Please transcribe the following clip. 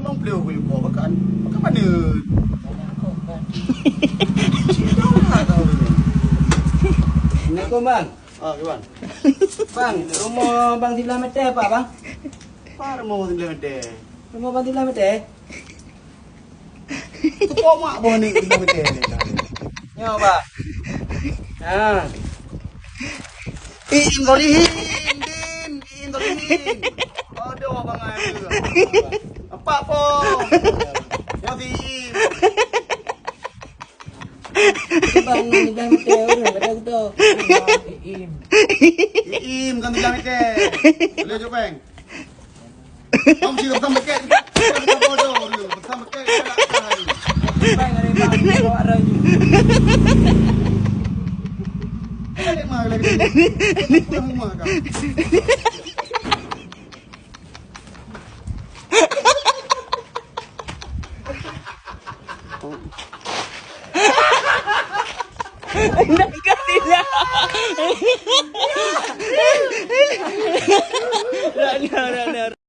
Orang beliau boleh buat makan. Makan mana? Cik lah kau ni. Assalamualaikum bang. Kawan. Bang, rumah bang di belah mete apa bang? Apa rumah bang sebelah mete? Rumah bang di belah mete? Tepuk mak bang ni sebelah mete ni. Ya bang. Ha. Iin solihin, Din. Iin solihin. Aduh abang ai. Apa po? Ya Din. Bang di belah mete orang kata aku tu. Iim kan sebelah mete. Boleh jom bang. Kamu sih bersama kek. Bersama kek. Bang ada bang bawa arah je. Balik mah lagi. Pulang rumah kau. Nak kasih lah.